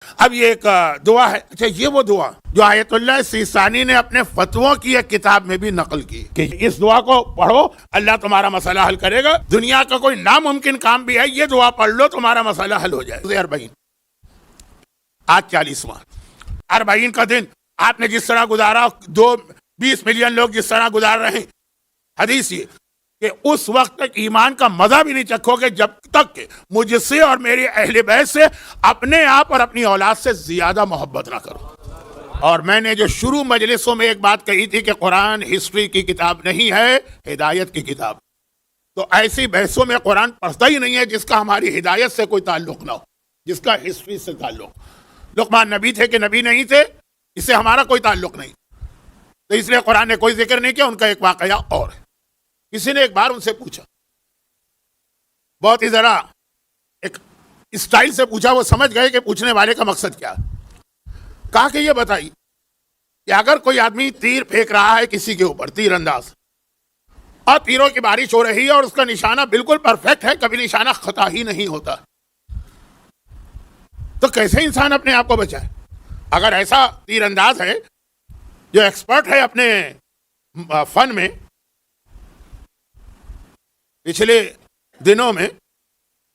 اب یہ ایک دعا ہے، اچھا یہ وہ دعا جو آیت اللہ سیستانی نے اپنے فتووں کی ایک کتاب میں بھی نقل کی کہ اس دعا کو پڑھو اللہ تمہارا مسئلہ حل کرے گا، دنیا کا کوئی ناممکن کام بھی ہے یہ دعا پڑھ لو تمہارا مسئلہ حل ہو جائے۔ 40 آج 40واں 40 کا دن آپ نے جس طرح گزارا، 20 ملین لوگ جس طرح گزار رہے ہیں، حدیث یہ کہ اس وقت تک ایمان کا مزہ بھی نہیں چکھو گے جب تک کہ مجھ سے اور میری اہل بیت سے اپنے آپ اور اپنی اولاد سے زیادہ محبت نہ کرو۔ اور میں نے جو شروع مجلسوں میں ایک بات کہی تھی کہ قرآن ہسٹری کی کتاب نہیں ہے، ہدایت کی کتاب، تو ایسی بحثوں میں قرآن پڑھتا ہی نہیں ہے جس کا ہماری ہدایت سے کوئی تعلق نہ ہو، جس کا ہسٹری سے تعلق۔ لقمان نبی تھے کہ نبی نہیں تھے، اس سے ہمارا کوئی تعلق نہیں، تو اس لیے قرآن نے کوئی ذکر نہیں کیا۔ ان کا ایک واقعہ اور ہے، کسی نے ایک بار ان سے پوچھا، بہت ہی ذرا ایک اسٹائل سے پوچھا، وہ سمجھ گئے کہ پوچھنے والے کا مقصد کیا۔ کہا کہ یہ بتائیے کہ اگر کوئی آدمی تیر پھینک رہا ہے کسی کے اوپر، تیر انداز، اور تیروں کی بارش ہو رہی ہے اور اس کا نشانہ بالکل پرفیکٹ ہے، کبھی نشانہ خطا ہی نہیں ہوتا، تو کیسے انسان اپنے آپ کو بچائے؟ اگر ایسا تیر انداز ہے جو ایکسپرٹ ہے اپنے فن میں، پچھلے دنوں میں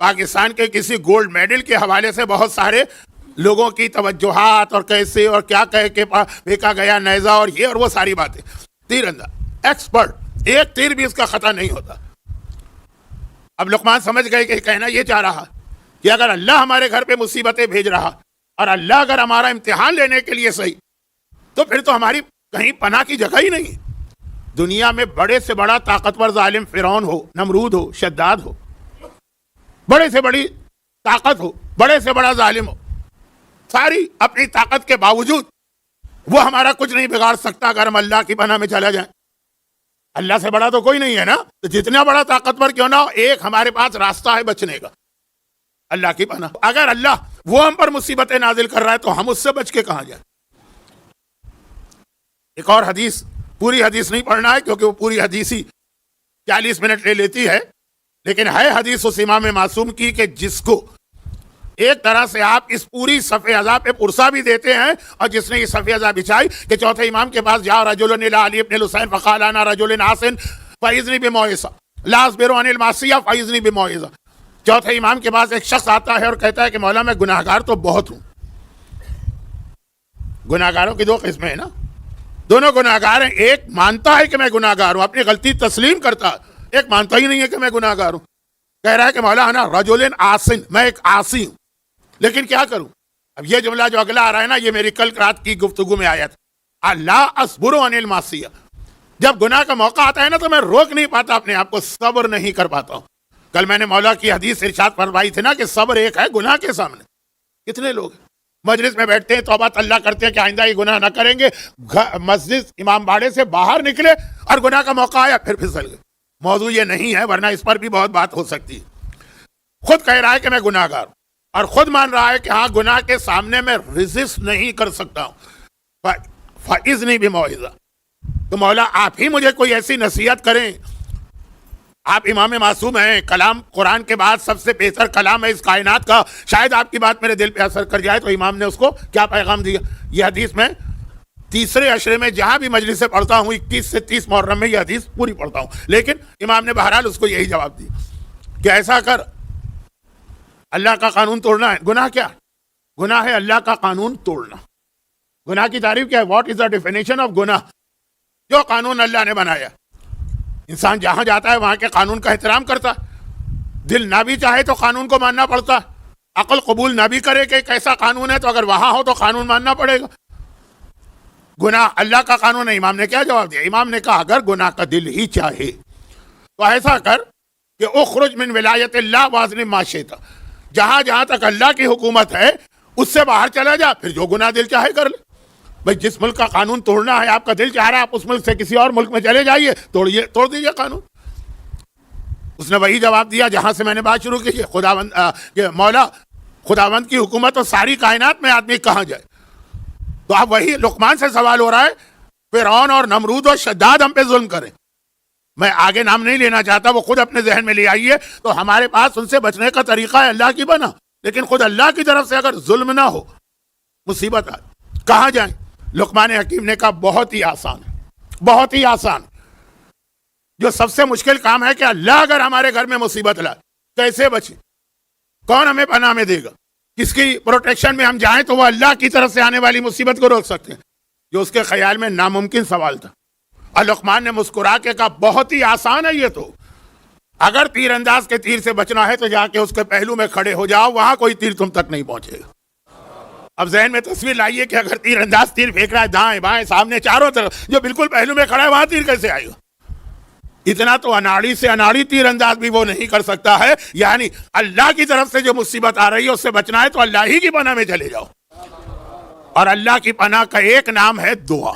پاکستان کے کسی گولڈ میڈل کے حوالے سے بہت سارے لوگوں کی توجہات اور کیسے اور کیا کہہ کے پھینکا گیا نیزہ اور یہ اور وہ ساری باتیں، تیر انداز ایکسپرٹ، ایک تیر بھی اس کا خطا نہیں ہوتا۔ اب لقمان سمجھ گئے کہ کہنا یہ چاہ رہا کہ اگر اللہ ہمارے گھر پہ مصیبتیں بھیج رہا اور اللہ اگر ہمارا امتحان لینے کے لیے صحیح، تو پھر تو ہماری کہیں پناہ کی جگہ ہی نہیں۔ دنیا میں بڑے سے بڑا طاقتور ظالم فرعون ہو، نمرود ہو، شداد ہو، بڑے سے بڑی طاقت ہو، بڑے سے بڑا ظالم ہو، ساری اپنی طاقت کے باوجود وہ ہمارا کچھ نہیں بگاڑ سکتا اگر ہم اللہ کی پناہ میں چلا جائیں۔ اللہ سے بڑا تو کوئی نہیں ہے نا، تو جتنا بڑا طاقتور کیوں نہ ہو، ایک ہمارے پاس راستہ ہے بچنے کا، اللہ کی پناہ۔ اگر اللہ وہ ہم پر مصیبتیں نازل کر رہا ہے تو ہم اس سے بچ کے کہاں جائیں؟ ایک اور حدیث، پوری حدیث نہیں پڑھنا ہے کیونکہ وہ پوری حدیث ہی 40 منٹ لے لیتی ہے، لیکن ہے حدیث اس امام معصوم کی کہ جس کو ایک طرح سے آپ اس پوری صفحہ ازا پہ پرسا بھی دیتے ہیں، اور جس نے یہ صفحہ ازا بچھائی کہ چوتھے امام کے پاس جا رجل الى علی ابن الحسین فقال انا رجل عاصٍ فاعذنی بموعظہ لا اصبر عن المعصیہ فاعذنی بموعظہ۔ چوتھے امام کے پاس ایک شخص آتا ہے اور کہتا ہے کہ مولا میں گناہ گار تو بہت ہوں۔ گناہ گاروں کی دو قسمیں ہیں نا، دونوں گناہ گار ہیں، ایک مانتا ہے کہ میں گناہ گار ہوں، اپنی غلطی تسلیم کرتا ہے، ایک مانتا ہی نہیں ہے کہ میں گناہ گار ہوں، کہہ رہا ہے کہ مولا انا رجل عاصٍ، میں ایک عاصی ہوں، لیکن کیا کروں؟ اب یہ جملہ جو اگلا آ رہا ہے نا، یہ میری کل رات کی گفتگو میں آیا تھا، لا اصبر عن المعصیہ، جب گناہ کا موقع آتا ہے نا تو میں روک نہیں پاتا اپنے آپ کو، صبر نہیں کر پاتا ہوں۔ کل میں نے مولا کی حدیث ارشاد فرمائی تھی نا کہ صبر ایک ہے گناہ کے سامنے۔ کتنے لوگ مجلس میں بیٹھتے ہیں، توبہ اللہ کرتے ہیں کہ آئندہ یہ گناہ نہ کریں گے، مسجد امام باڑے سے باہر نکلے اور گناہ کا موقع آیا پھر پھسل گئے۔ موضوع یہ نہیں ہے، ورنہ اس پر بھی بہت بات ہو سکتی ہے۔ خود کہہ رہا ہے کہ میں گناہ گار ہوں اور خود مان رہا ہے کہ ہاں گناہ کے سامنے میں ریزسٹ نہیں کر سکتا ہوں، فاعذنی بموعظہ، تو مولا آپ ہی مجھے کوئی ایسی نصیحت کریں۔ آپ امام معصوم ہیں، کلام قرآن کے بعد سب سے بہتر کلام ہے اس کائنات کا، شاید آپ کی بات میرے دل پہ اثر کر جائے۔ تو امام نے اس کو کیا پیغام دیا؟ یہ حدیث میں تیسرے عشرے میں جہاں بھی مجلس سے پڑھتا ہوں، 21 سے 30 محرم میں یہ حدیث پوری پڑھتا ہوں، لیکن امام نے بہرحال اس کو یہی جواب دیا کہ ایسا کر، اللہ کا قانون توڑنا ہے۔ گناہ کیا گناہ ہے؟ اللہ کا قانون توڑنا۔ گناہ کی تعریف کیا ہے؟ What is the definition of گناہ؟ جو قانون اللہ نے بنایا، انسان جہاں جاتا ہے وہاں کے قانون کا احترام کرتا، دل نہ بھی چاہے تو قانون کو ماننا پڑتا، عقل قبول نہ بھی کرے کہ کیسا قانون ہے تو اگر وہاں ہو تو قانون ماننا پڑے گا۔ گناہ اللہ کا قانون ہے۔ امام نے کیا جواب دیا؟ امام نے کہا اگر گناہ کا دل ہی چاہے تو ایسا کر کہ اخرج من ولایت اللہ واظلم ما شئت، جہاں جہاں تک اللہ کی حکومت ہے اس سے باہر چلا جا، پھر جو گناہ دل چاہے کر لے۔ بھائی جس ملک کا قانون توڑنا ہے، آپ کا دل چاہ رہا ہے آپ اس ملک سے کسی اور ملک میں چلے جائیے، توڑ دیجیے قانون۔ اس نے وہی جواب دیا جہاں سے میں نے بات شروع کی، کہ مولا خداوند کی حکومت اور ساری کائنات میں آدمی کہاں جائے؟ تو اب وہی لقمان سے سوال ہو رہا ہے، فرعون اور نمرود اور شداد ہم پہ ظلم کریں۔ میں آگے نام نہیں لینا چاہتا، وہ خود اپنے ذہن میں لے آئیے، تو ہمارے پاس ان سے بچنے کا طریقہ ہے اللہ کی بنا، لیکن خود اللہ کی طرف سے اگر ظلم نہ ہو مصیبت آئے کہاں جائیں؟ لقمان حکیم نے کہا بہت ہی آسان ہے، بہت ہی آسان. جو سب سے مشکل کام ہے کہ اللہ اگر ہمارے گھر میں مصیبت لائے کیسے بچیں؟ کون ہمیں پناہ میں دے گا؟ کس کی پروٹیکشن میں ہم جائیں تو وہ اللہ کی طرف سے آنے والی مصیبت کو روک سکتے ہیں؟ جو اس کے خیال میں ناممکن سوال تھا. اور لقمان نے مسکرا کے کہا بہت ہی آسان ہے یہ تو. اگر تیر انداز کے تیر سے بچنا ہے تو جا کے اس کے پہلو میں کھڑے ہو جاؤ، وہاں کوئی تیر تم تک نہیں پہنچے گا. اب ذہن میں تصویر لائیے کہ اگر تیر انداز تیر پھینک رہا ہے دائیں بائیں سامنے چاروں طرف، جو بالکل پہلو میں کھڑا ہے وہاں تیر کیسے آئے گا؟ اتنا تو اناڑی سے اناڑی تیر انداز بھی وہ نہیں کر سکتا ہے. یعنی اللہ کی طرف سے جو مصیبت آ رہی ہے اس سے بچنا ہے تو اللہ ہی کی پناہ میں چلے جاؤ. اور اللہ کی پناہ کا ایک نام ہے دعا.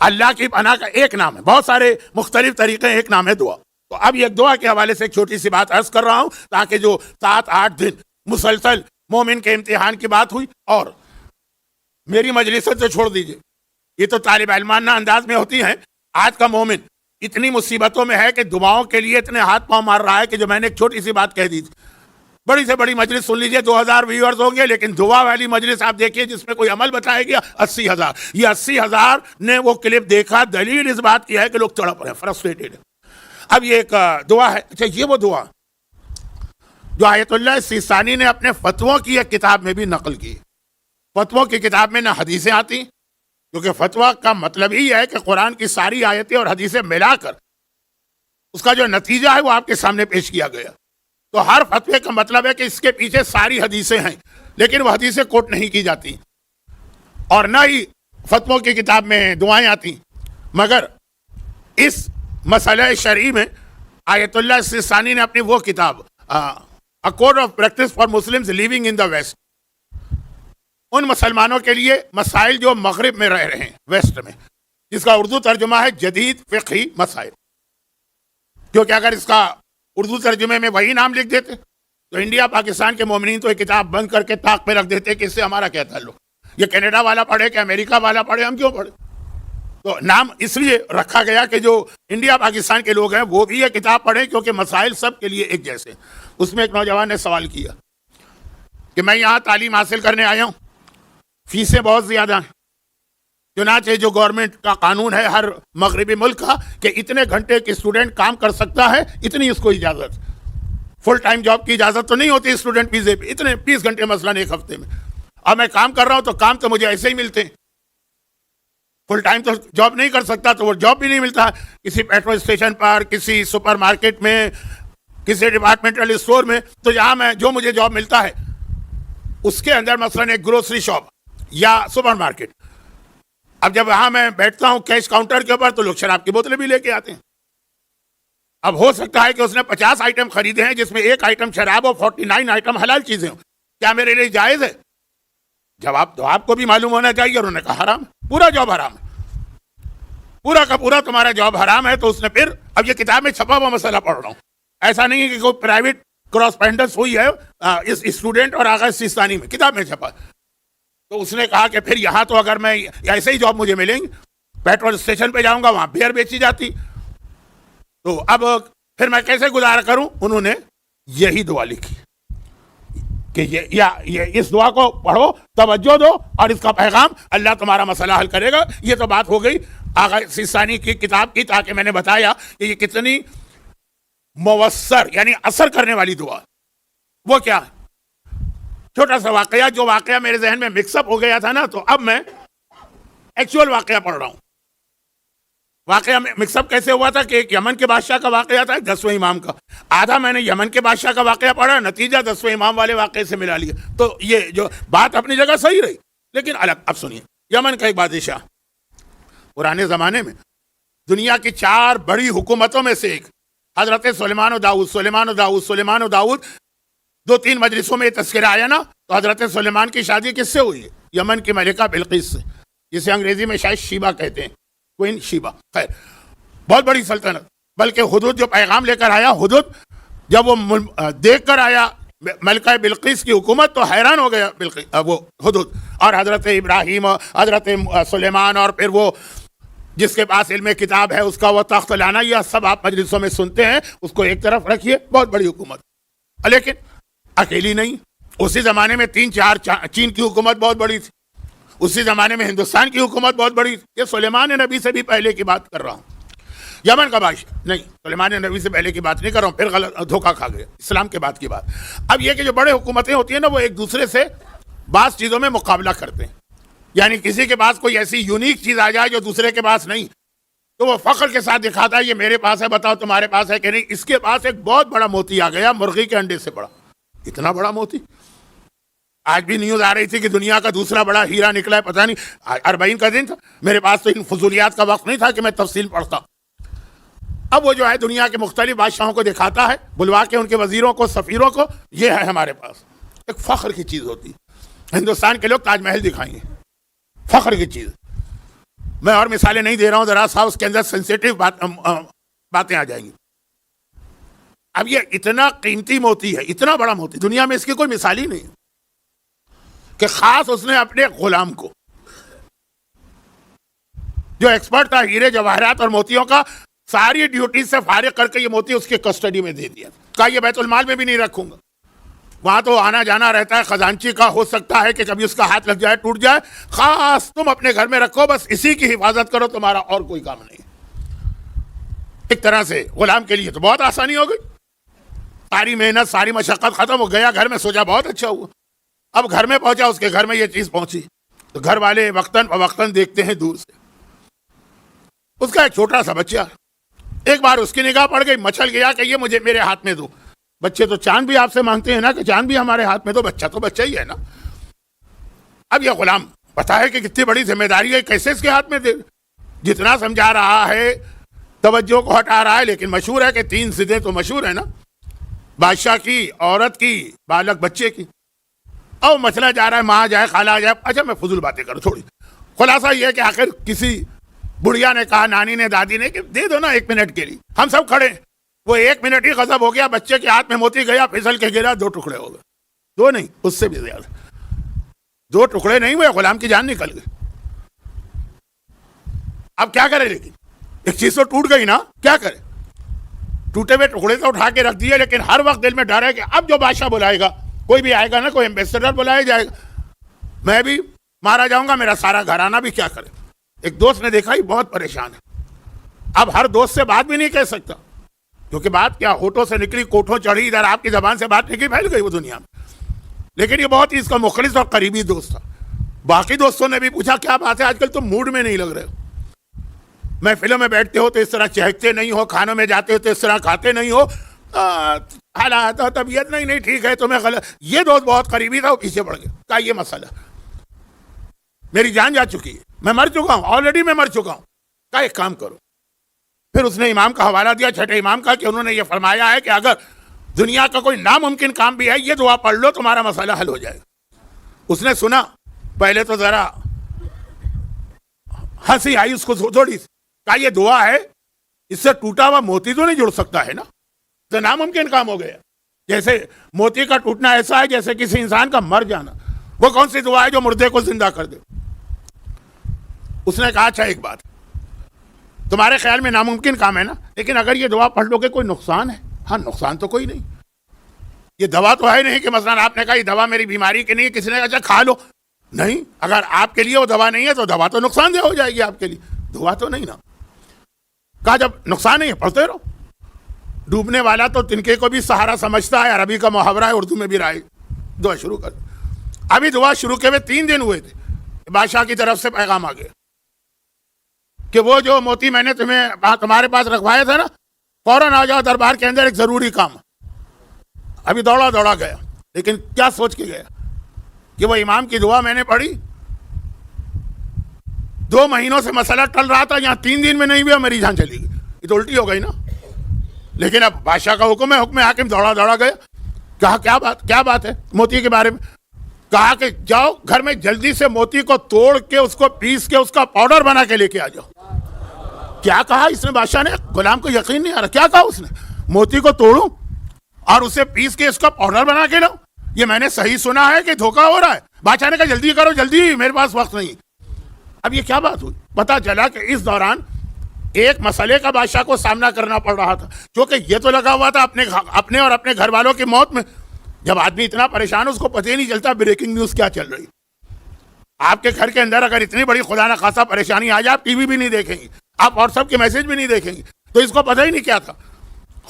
اللہ کی پناہ کا ایک نام ہے، بہت سارے مختلف طریقے، ایک نام ہے دعا. تو اب یہ دعا کے حوالے سے ایک چھوٹی سی بات عرض کر رہا ہوں تاکہ جو 7-8 دن مسلسل مومن کے امتحان کی بات ہوئی، اور میری مجلسوں سے چھوڑ دیجئے، یہ تو طالب علمانہ انداز میں ہوتی ہیں. آج کا مومن اتنی مصیبتوں میں ہے کہ دعاؤں کے لیے اتنے ہاتھ پاؤں مار رہا ہے کہ جو میں نے ایک چھوٹی سی بات کہہ دی تھی، بڑی سے بڑی مجلس سن لیجئے 2000 ویورز ہوں گے، لیکن دعا والی مجلس آپ دیکھیے جس میں کوئی عمل بتائے گیا 80,000. یہ 80,000 نے وہ کلپ دیکھا، دلیل اس بات کی ہے کہ لوگ تڑپ رہے ہیں، فرسٹریٹڈ. اب یہ ایک دعا ہے. اچھا یہ وہ دعا جو آیت اللہ سیستانی نے اپنے فتووں کی ایک کتاب میں بھی نقل کی. فتووں کی کتاب میں نہ حدیثیں آتی، کیونکہ فتویٰ کا مطلب ہی ہے کہ قرآن کی ساری آیتیں اور حدیثیں ملا کر اس کا جو نتیجہ ہے وہ آپ کے سامنے پیش کیا گیا. تو ہر فتوے کا مطلب ہے کہ اس کے پیچھے ساری حدیثیں ہیں، لیکن وہ حدیثیں کوٹ نہیں کی جاتی، اور نہ ہی فتووں کی کتاب میں دعائیں آتی. مگر اس مسئلہ شرعی میں آیت اللہ سیستانی نے اپنی وہ کتاب A Code of Practice for Muslims Living in the West، ان مسلمانوں کے لیے مسائل جو مغرب میں رہ رہے ہیں، ویسٹ میں، جس کا اردو ترجمہ ہے جدید فقہی مسائل. کیونکہ اگر اس کا اردو ترجمے میں وہی نام لکھ دیتے تو انڈیا پاکستان کے مومنین تو یہ کتاب بند کر کے طاق پہ رکھ دیتے کہ اس سے ہمارا کیا تعلق، یہ کینیڈا والا پڑھے کہ امریکہ والا پڑھے، ہم کیوں پڑھے. تو نام اس لیے رکھا گیا کہ جو انڈیا پاکستان کے لوگ ہیں وہ بھی یہ کتاب پڑھیں، کیونکہ مسائل سب کے لیے ایک جیسے. اس میں ایک نوجوان نے سوال کیا کہ میں یہاں تعلیم حاصل کرنے آیا ہوں، فیسیں بہت زیادہ ہیں، چنانچہ جو گورنمنٹ کا قانون ہے ہر مغربی ملک کا کہ اتنے گھنٹے کے اسٹوڈنٹ کام کر سکتا ہے، اتنی اس کو اجازت، فل ٹائم جاب کی اجازت تو نہیں ہوتی اسٹوڈنٹ ویزے پہ، اتنے 20 گھنٹے مثلاً ایک ہفتے میں. اور میں کام کر رہا ہوں تو کام تو مجھے ایسے ہی ملتے ہیں، فل ٹائم تو جاب نہیں کر سکتا تو وہ جاب بھی نہیں ملتا. کسی پیٹرول اسٹیشن پر، کسی سپر مارکیٹ میں، کسی ڈپارٹمنٹل اسٹور میں، تو یہاں میں جو مجھے جاب ملتا ہے اس کے اندر مثلاً ایک گروسری شاپ یا سپر مارکیٹ. اب جب وہاں میں بیٹھتا ہوں کیش کاؤنٹر کے اوپر تو لوگ شراب کی بوتلیں بھی لے کے آتے ہیں. اب ہو سکتا ہے کہ اس نے 50 آئٹم خریدے ہیں جس میں ایک آئٹم شراب ہو، 49 آئٹم حلال چیزیں ہوں. کیا میرے لیے جائز ہے؟ جواب تو آپ کو بھی معلوم ہونا چاہیے. اور انہوں نے کہا حرام، پورا جاب حرام ہے، پورا کا پورا تمہارا جاب حرام ہے. تو اس نے پھر، اب یہ کتاب میں چھپا ہوا مسئلہ پڑھ رہا ہوں، ایسا نہیں ہے کہ کوئی پرائیویٹ کراسپینڈنس ہوئی ہے اس اسٹوڈنٹ اور آغا سیستانی میں، کتاب میں چھپا. تو اس نے کہا کہ پھر یہاں تو اگر میں ایسے ہی جاب مجھے ملیں گی، پیٹرول اسٹیشن پہ جاؤں گا وہاں بیئر بیچی جاتی، تو اب پھر میں کیسے گزارا کروں؟ انہوں نے یہی دعا لکھی کہ یہ اس دعا کو پڑھو، توجہ دو، اور اس کا پیغام اللہ تمہارا مسئلہ حل کرے گا. یہ تو بات ہو گئی آغا سیستانی کی کتاب کی، تاکہ میں نے بتایا کہ یہ کتنی موثر یعنی اثر کرنے والی دعا. وہ کیا ہے؟ چھوٹا سا واقعہ، جو واقعہ میرے ذہن میں مکس اپ ہو گیا تھا نا، تو اب میں ایکچوئل واقعہ پڑھ رہا ہوں. واقعہ مکس اپ کیسے ہوا تھا کہ ایک یمن کے بادشاہ کا واقعہ تھا، 10ویں امام کا. آدھا میں نے یمن کے بادشاہ کا واقعہ پڑھا، نتیجہ 10ویں امام والے واقعے سے ملا لیا. تو یہ جو بات اپنی جگہ صحیح رہی، لیکن الگ. اب سنیے، یمن کا ایک بادشاہ، پرانے زمانے میں دنیا کی 4 بڑی حکومتوں میں سے ایک، حضرت سلیمان و داؤد، سلیمان و داؤد، سلیمان و داؤد. 2-3 مجلسوں میں یہ تذکرہ آیا نا، تو حضرت سلیمان کی شادی کس سے ہوئی ہے؟ یمن کی ملکہ بلقیس سے، جسے انگریزی میں شاید شیبہ کہتے ہیں، کوئن شیبہ. خیر، بہت بڑی سلطنت. بلکہ حدود جو پیغام لے کر آیا، حدود جب وہ دیکھ کر آیا ملکہ بلقیس کی حکومت تو حیران ہو گیا وہ حدود. اور حضرت ابراہیم، حضرت سلیمان، اور پھر وہ جس کے پاس علم کتاب ہے اس کا وہ تخت لانا، یہ سب آپ مجلسوں میں سنتے ہیں. اس کو ایک طرف رکھیے، بہت بڑی حکومت. لیکن اکیلی نہیں، اسی زمانے میں 3-4 چین کی حکومت بہت بڑی تھی, اسی زمانے میں ہندوستان کی حکومت بہت بڑی تھی. یہ سلیمان نبی سے بھی پہلے کی بات کر رہا ہوں. یمن کا بادشاہ نہیں, سلیمان نبی سے پہلے کی بات نہیں کر رہا ہوں, پھر غلط دھوکہ کھا گئے, اسلام کے بعد کی بات. اب یہ کہ جو بڑے حکومتیں ہوتی ہیں نا, وہ ایک دوسرے سے بعض چیزوں میں مقابلہ کرتے ہیں. یعنی کسی کے پاس کوئی ایسی یونیک چیز آ جائے جو دوسرے کے پاس نہیں, تو وہ فخر کے ساتھ دکھاتا ہے یہ میرے پاس ہے, بتاؤ تمہارے پاس ہے کہ نہیں. اس کے پاس ایک بہت بڑا موتی آ گیا, مرغی کے انڈے سے بڑا. اتنا بڑا موتی. آج بھی نیوز آ رہی تھی کہ دنیا کا دوسرا بڑا ہیرا نکلا ہے, پتہ نہیں 40 کا دن تھا. میرے پاس تو ان فضولیات کا وقت نہیں تھا کہ میں تفصیل پڑھتا. اب وہ جو ہے دنیا کے مختلف بادشاہوں کو دکھاتا ہے, بلوا کے ان کے وزیروں کو, سفیروں کو, یہ ہے ہمارے پاس. ایک فخر کی چیز ہوتی ہے. ہندوستان کے لوگ تاج محل دکھائیں گے, فخر کی چیز. میں اور مثالیں نہیں دے رہا ہوں, ذرا سا اس کے اندر سینسیٹیو باتیں آ جائیں گی. اب یہ اتنا قیمتی موتی ہے, اتنا بڑا موتی, دنیا میں اس کی کوئی مثال ہی نہیں ہے, کہ خاص اس نے اپنے غلام کو, جو ایکسپرٹ تھا ہیرے جواہرات اور موتیوں کا, ساری ڈیوٹی سے فارغ کر کے یہ موتی اس کے کسٹڈی میں دے دیا. کہا یہ بیت المال میں بھی نہیں رکھوں گا, وہاں تو آنا جانا رہتا ہے خزانچی کا, ہو سکتا ہے کہ کبھی اس کا ہاتھ لگ جائے, ٹوٹ جائے. خاص تم اپنے گھر میں رکھو, بس اسی کی حفاظت کرو, تمہارا اور کوئی کام نہیں. ایک طرح سے غلام کے لیے تو بہت آسانی ہو گئی. ساری محنت, ساری مشقت ختم ہو گیا, گھر میں سوچا بہت اچھا ہوا. اب گھر میں پہنچا, اس کے گھر میں یہ چیز پہنچی, تو گھر والے وقتاً فوقتاً دیکھتے ہیں دور سے. اس کا ایک چھوٹا سا بچہ, ایک بار اس کی نگاہ پڑ گئی, مچل گیا کہ یہ مجھے میرے ہاتھ میں دو. بچے تو چاند بھی آپ سے مانگتے ہیں نا, کہ چاند بھی ہمارے ہاتھ میں دو. بچہ تو بچہ ہی ہے نا. اب یہ غلام پتا ہے کہ کتنی بڑی ذمہ داری ہے, کیسے اس کے ہاتھ میں دے. جتنا سمجھا رہا ہے, توجہ کو ہٹا رہا ہے, لیکن مشہور ہے کہ 3 ضدیں تو مشہور ہے نا, بادشاہ کی, عورت کی, بالغ بچے کی. اور مسئلہ جا رہا ہے, ماں جائے, خالہ جائے. اچھا میں فضول باتیں کروں تھوڑی. خلاصہ یہ کہ آخر کسی بڑھیا نے کہا, نانی نے, دادی نے, کہ دے دو نا 1 منٹ کے لیے. ہم سب کھڑے. وہ 1 منٹ ہی غضب ہو گیا, بچے کے ہاتھ میں موتی گیا, پھسل کے گرا, 2 ٹکڑے ہو گئے. 2 نہیں, اس سے بھی زیادہ. 2 ٹکڑے نہیں ہوئے, غلام کی جان نکل گئی. اب کیا کرے, لیکن ایک چیز تو ٹوٹ گئی نا, کیا کرے. ٹوٹے ہوئے ٹکڑے تو اٹھا کے رکھ دیے, لیکن ہر وقت دل میں ڈر ہے کہ اب جو بادشاہ بلائے گا, کوئی بھی آئے گا نا, کوئی ایمبیسڈر بلایا جائے گا, میں بھی مارا جاؤں گا, میرا سارا گھرانہ بھی. کیا کرے. ایک دوست نے دیکھا, ہی بہت پریشان ہے. اب ہر دوست سے بات بھی نہیں کہہ سکتا, کیونکہ بات کیا, ہونٹوں سے نکلی, کوٹھوں چڑھی, ادھر آپ کی زبان سے بات نکلی, پھیل گئی وہ دنیا میں. لیکن یہ بہت ہی اس کا مخلص اور قریبی دوست تھا. باقی دوستوں نے بھی پوچھا, کیا بات ہے, آج کل تم موڈ میں نہیں لگ رہے ہو. محفلوں میں بیٹھتے ہو تو اس طرح چہکتے نہیں ہو, کھانوں میں جاتے ہو تو اس طرح کھاتے نہیں ہو, حالات اور طبیعت نہیں ٹھیک ہے, تمہیں غلط. یہ دوست بہت قریبی تھا, وہ پیچھے پڑ گیا. کہا یہ مسئلہ, میری جان جا چکی ہے, میں مر چکا ہوں, آلریڈی میں مر چکا ہوں. کہا ایک کام کرو. پھر اس نے امام کا حوالہ دیا, چھٹے امام کا, کہ انہوں نے یہ فرمایا ہے کہ اگر دنیا کا کوئی ناممکن کام بھی ہے, یہ دعا پڑھ لو, تمہارا مسئلہ حل ہو جائے گا. اس نے سنا, پہلے تو ذرا ہنسی آئی اس کو تھوڑی سی. کہا یہ دعا ہے, اس سے ٹوٹا ہوا موتی تو نہیں جڑ سکتا ہے نا, تو ناممکن کام ہو گیا. جیسے موتی کا ٹوٹنا ایسا ہے جیسے کسی انسان کا مر جانا. وہ کون سی دعا ہے جو مردے کو زندہ کر دے. اس نے کہا اچھا ایک بات, تمہارے خیال میں ناممکن کام ہے نا, لیکن اگر یہ دعا پڑھ لو گے کوئی نقصان ہے؟ ہاں نقصان تو کوئی نہیں, یہ دوا تو ہے نہیں کہ مثلا آپ نے کہا یہ دوا میری بیماری کی نہیں, کسی نے کہا اچھا کھا لو. نہیں, اگر آپ کے لیے وہ دوا نہیں ہے تو دوا تو نقصان دہ ہو جائے گی آپ کے لیے, دعا تو نہیں نا. کہا جب نقصان نہیں ہے پڑھتے رہو. ڈوبنے والا تو تنکے کو بھی سہارا سمجھتا ہے, عربی کا محاورہ ہے, اردو میں بھی رائے. دعا شروع کر. ابھی دعا شروع کے ہوئے 3 دن ہوئے تھے, بادشاہ کی طرف سے پیغام آ گیا کہ وہ جو موتی میں نے تمہارے پاس رکھوایا تھا نا, فوراً آ جاؤ دربار کے اندر, ایک ضروری کام. ابھی دوڑا گیا, لیکن کیا سوچ کے گیا کہ وہ امام کی دعا میں نے پڑھی, 2 مہینوں سے مسئلہ ٹل رہا تھا, یہاں 3 دن میں نہیں ہوا, میری جان چلی گئی. یہ تو الٹی ہو گئی نا. لیکن اب بادشاہ کا حکم ہے, حکم حاکم, دوڑا گیا. کہا کیا بات ہے موتی کے بارے میں. کہا کہ جاؤ گھر میں جلدی سے موتی کو توڑ کے, اس کو پیس کے, اس کا پاؤڈر بنا کے لے کے آ جاؤ. کیا کہا اس نے بادشاہ نے, غلام کو یقین نہیں آ رہا. کیا کہا اس نے, موتی کو توڑوں اور اسے پیس کے اس کا پاؤڈر بنا کے لاؤ, یہ میں نے صحیح سنا ہے کہ دھوکہ ہو رہا ہے؟ بادشاہ نے کہا جلدی کرو, جلدی, میرے پاس وقت نہیں. اب یہ کیا بات ہوئی؟ پتا چلا کہ اس دوران ایک مسئلے کا بادشاہ کو سامنا کرنا پڑ رہا تھا, کیونکہ یہ تو لگا ہوا تھا اپنے اور اپنے گھر والوں کی موت میں. جب آدمی اتنا پریشان ہے اس کو پتہ ہی نہیں چلتا بریکنگ نیوز کیا چل رہی. آپ کے گھر کے اندر اگر اتنی بڑی خدا نہ خاصا پریشانی آ جائے, آپ ٹی وی بھی نہیں دیکھیں گے, آپ واٹس ایپ کے میسج بھی نہیں دیکھیں گے, تو اس کو پتہ ہی نہیں کیا تھا.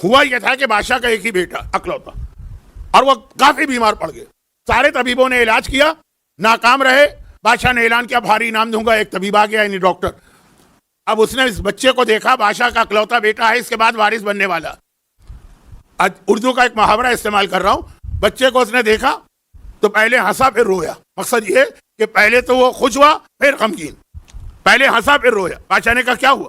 ہوا یہ تھا کہ بادشاہ کا ایک ہی بیٹا اکلوتا, اور وہ کافی بیمار پڑ گئے. سارے طبیبوں نے علاج کیا, ناکام رہے. بادشاہ نے اعلان کیا بھاری انعام دوں گا. ایک طبیب آ گیا, یعنی ڈاکٹر. اب اس نے اس بچے کو دیکھا, بادشاہ کا اکلوتا بیٹا ہے, اس کے بعد وارث بننے والا. آج اردو کا ایک محاورہ استعمال کر رہا ہوں. بچے کو اس نے دیکھا تو پہلے ہنسا پھر رویا. مقصد یہ کہ پہلے تو وہ خوش ہوا پھر غمگین, پہلے ہنسا پھر رویا. بادشاہ نے کہا کیا ہوا؟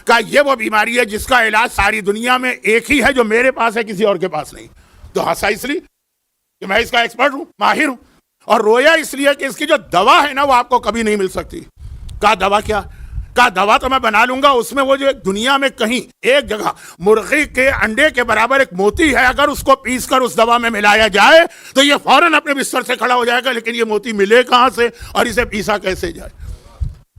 کہا یہ وہ بیماری ہے جس کا علاج ساری دنیا میں ایک ہی ہے, جو میرے پاس ہے, کسی اور کے پاس نہیں. تو ہنسا اس لیے کہ میں اس کا ایکسپرٹ ہوں, ماہر ہوں. اور رویا اس لیے کہ اس کی جو دوا ہے نا وہ آپ کو کبھی نہیں مل سکتی. کہا دوا کیا؟ کہا دوا تو میں بنا لوں گا, اس میں وہ جو دنیا میں کہیں ایک جگہ مرغی کے انڈے کے برابر ایک موتی ہے, اگر اس کو پیس کر اس دوا میں ملایا جائے تو یہ فوراً اپنے بستر سے کھڑا ہو جائے گا. لیکن یہ موتی ملے کہاں سے اور اسے پیسا کیسے جائے؟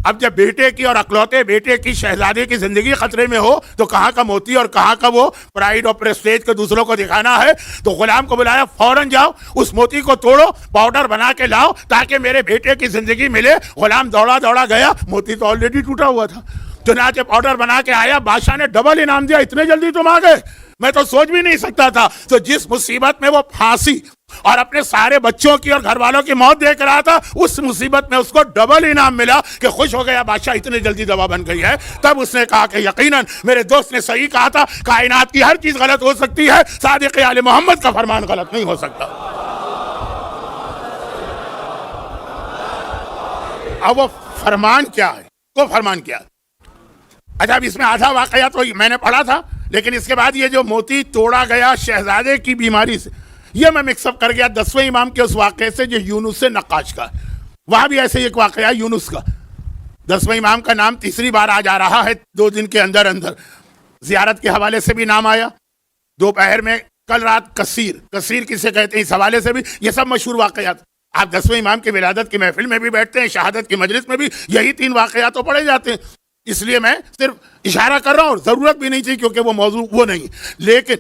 اب جب بیٹے کی اور اکلوتے بیٹے کی شہزادے کی زندگی خطرے میں ہو تو کہاں کا موتی اور کہاں کا وہ پرائیڈ اور پریسٹیج کو دوسروں کو دکھانا ہے. تو غلام کو بلایا, فوراً جاؤ اس موتی کو توڑو, پاؤڈر بنا کے لاؤ تاکہ میرے بیٹے کی زندگی ملے. غلام دوڑا دوڑا گیا, موتی تو آلریڈی ٹوٹا ہوا تھا. چنانچہ پاؤڈر بنا کے آیا. بادشاہ نے ڈبل انعام دیا. اتنے جلدی تم آ گئے, میں تو سوچ بھی نہیں سکتا تھا. تو جس مصیبت میں وہ پھانسی اور اپنے سارے بچوں کی اور گھر والوں کی موت دیکھ رہا تھا, اس مصیبت میں اس کو ڈبل انعام ملا کہ خوش ہو گیا. بادشاہ اتنی جلدی دوا بن گئی ہے. تب اس نے کہا کہ یقیناً میرے دوست نے صحیح کہا تھا, کائنات کی ہر چیز غلط ہو سکتی ہے, صادق آل محمد کا فرمان غلط نہیں ہو سکتا. اب وہ فرمان کیا ہے؟ وہ فرمان کیا ہے؟ اچھا, اب اس میں آدھا واقعہ تو میں نے پڑھا تھا, لیکن اس کے بعد یہ جو موتی توڑا گیا شہزادے کی بیماری سے, یہ میں مکس اپ کر گیا 10ویں امام کے اس واقعے سے جو یونس سے نقاش کا. وہاں بھی ایسے ایک واقعہ یونس کا. 10ویں امام کا نام تیسری بار آ جا رہا ہے 2 دن کے اندر اندر. زیارت کے حوالے سے بھی نام آیا, دوپہر میں کل رات کثیر کسے کہتے ہیں اس حوالے سے بھی. یہ سب مشہور واقعات. آپ 10ویں امام کی ولادت کی محفل میں بھی بیٹھتے ہیں, شہادت کی مجلس میں بھی یہی 3 واقعات تو پڑھے جاتے ہیں. اس لیے میں صرف اشارہ کر رہا ہوں, ضرورت بھی نہیں تھی کیونکہ وہ موضوع وہ نہیں. لیکن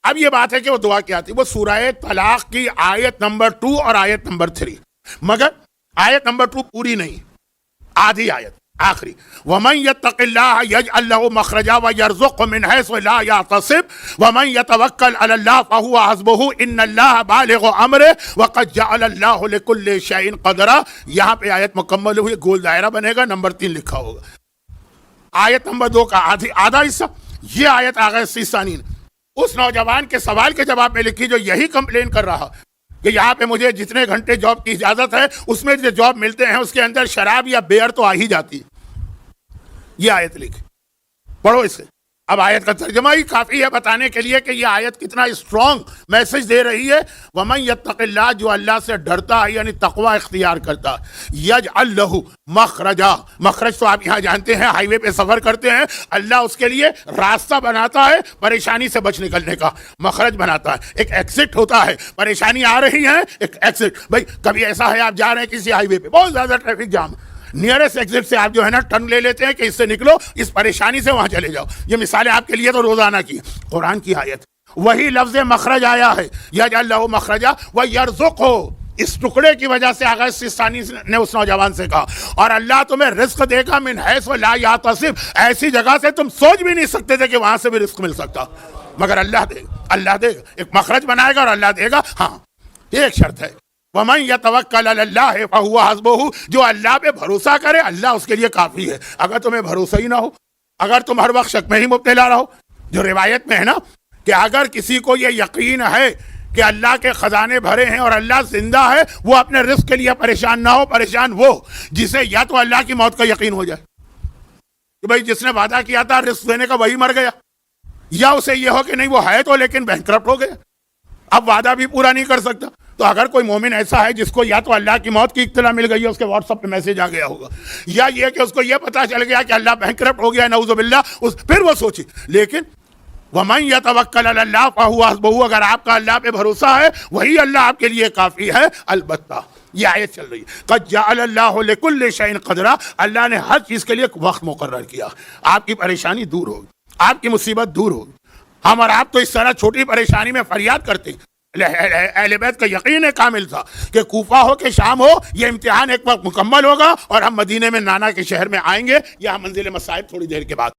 اب یہ بات ہے کہ وہ دعا کیا تھی. وہ سورہ طلاق کی آیت نمبر 2 اور آیت نمبر 3, مگر آیت نمبر 2 پوری نہیں, آدھی آیت آخری. وَمَن يَتَّقِ اللَّهَ يَجْعَلْ لَهُ مَخْرَجًا وَيَرْزُقْهُ مِنْ حَيْثُ لَا يَحْتَسِبُ وَمَن يَتَوَكَّلْ عَلَى اللَّهِ فَهُوَ حَسْبُهُ إِنَّ اللَّهَ بَالِغُ أَمْرِهِ وَقَدْ جَعَلَ اللَّهُ لِكُلِّ شَيْءٍ قَدْرًا. یہاں پہ آیت مکمل ہوئی, گول دائرہ بنے گا, نمبر 3 لکھا ہوگا. آیت نمبر 2 کا آدھا حصہ. یہ آیت آ گئے سیسانین. اس نوجوان کے سوال کے جواب میں لکھی جو یہی کمپلین کر رہا کہ یہاں پہ مجھے جتنے گھنٹے جاب کی اجازت ہے اس میں جو جاب ملتے ہیں اس کے اندر شراب یا بیئر تو آ ہی جاتی ہے. یہ آیت لکھی, پڑھو اسے. اب آیت کا ترجمہ ہی کافی ہے بتانے کے لیے کہ یہ آیت کتنا اسٹرانگ میسج دے رہی ہے. وَمَن يَتَّقِ اللَّهَ, جو اللہ سے ڈرتا ہے یعنی تقوی اختیار کرتا ہے, يَجْعَلْ لَهُ مَخْرَجًا. مخرج تو آپ یہاں جانتے ہیں, ہائی وے پہ سفر کرتے ہیں, اللہ اس کے لیے راستہ بناتا ہے پریشانی سے بچ نکلنے کا, مخرج بناتا ہے. ایک ایکسٹ ہوتا ہے, پریشانی آ رہی ہے, ایک ایکسٹ. بھائی کبھی ایسا ہے آپ جا رہے ہیں کسی ہائی وے پہ, بہت زیادہ ٹریفک جام, نیئرسٹ ایگزٹ سے آپ جو ہے نا ٹرن لے لیتے ہیں کہ اس سے نکلو, اس پریشانی سے وہاں چلے جاؤ. یہ مثالیں آپ کے لیے تو روزانہ کی. قرآن کی آیت وہی لفظ مخرج آیا ہے, یجعل لہ مخرجا ویرزقہ. اس ٹکڑے کی وجہ سے آغاز سیستانی نے اس نوجوان سے کہا, اور اللہ تمہیں رزق دے گا من حیث لا یحتسب, ایسی جگہ سے تم سوچ بھی نہیں سکتے تھے کہ وہاں سے بھی رزق مل سکتا, مگر اللہ دے گا. اللہ دے گا, ایک مخرج بنائے گا اور اللہ دے گا. ہاں یہ ایک شرط ہے, وَمَن يَتَوَكَّلْ عَلَى اللَّهِ فَهُوَ حَسْبُهُ. جو اللہ پہ بھروسہ کرے اللہ اس کے لیے کافی ہے. اگر تمہیں بھروسہ ہی نہ ہو, اگر تم ہر وقت شک میں ہی مبتلا رہو, جو روایت میں ہے نا کہ اگر کسی کو یہ یقین ہے کہ اللہ کے خزانے بھرے ہیں اور اللہ زندہ ہے, وہ اپنے رزق کے لیے پریشان نہ ہو. پریشان وہ جسے یا تو اللہ کی موت کا یقین ہو جائے کہ بھائی جس نے وعدہ کیا تھا رزق دینے کا وہی مر گیا, یا اسے یہ ہو کہ نہیں وہ ہے تو لیکن بینکرپٹ ہو گیا, اب وعدہ بھی پورا نہیں کر سکتا. تو اگر کوئی مومن ایسا ہے جس کو یا تو اللہ کی موت کی اطلاع مل گئی ہے, اس کے واٹس ایپ پہ میسج آ گیا ہوگا, یا یہ کہ اس کو یہ پتا چل گیا کہ اللہ بینکرپٹ ہو گیا ہے, نعوذ باللہ, پھر وہ سوچے. لیکن وَمَن يَتَوَكَّلْ عَلَى اللَّهِ فَهُوَ حَسْبُهُ, اگر آپ کا اللہ پہ بھروسہ ہے وہی اللہ آپ کے لیے کافی ہے. البتہ یہ آیت چل رہی ہے قَدْ جَعَلَ اللَّهُ لِكُلِّ شَيْءٍ قَدْرًا, اللہ نے ہر چیز کے لیے ایک وقت مقرر کیا. آپ کی پریشانی دور ہوگی, آپ کی مصیبت دور ہوگی. ہم اور آپ تو اس طرح چھوٹی پریشانی میں فریاد کرتے ہیں, اہل بیت کا یقین کامل تھا کہ کوفہ ہو کہ شام ہو یہ امتحان ایک وقت مکمل ہوگا اور ہم مدینے میں نانا کے شہر میں آئیں گے. یہاں منزل مصائب تھوڑی دیر کے بعد.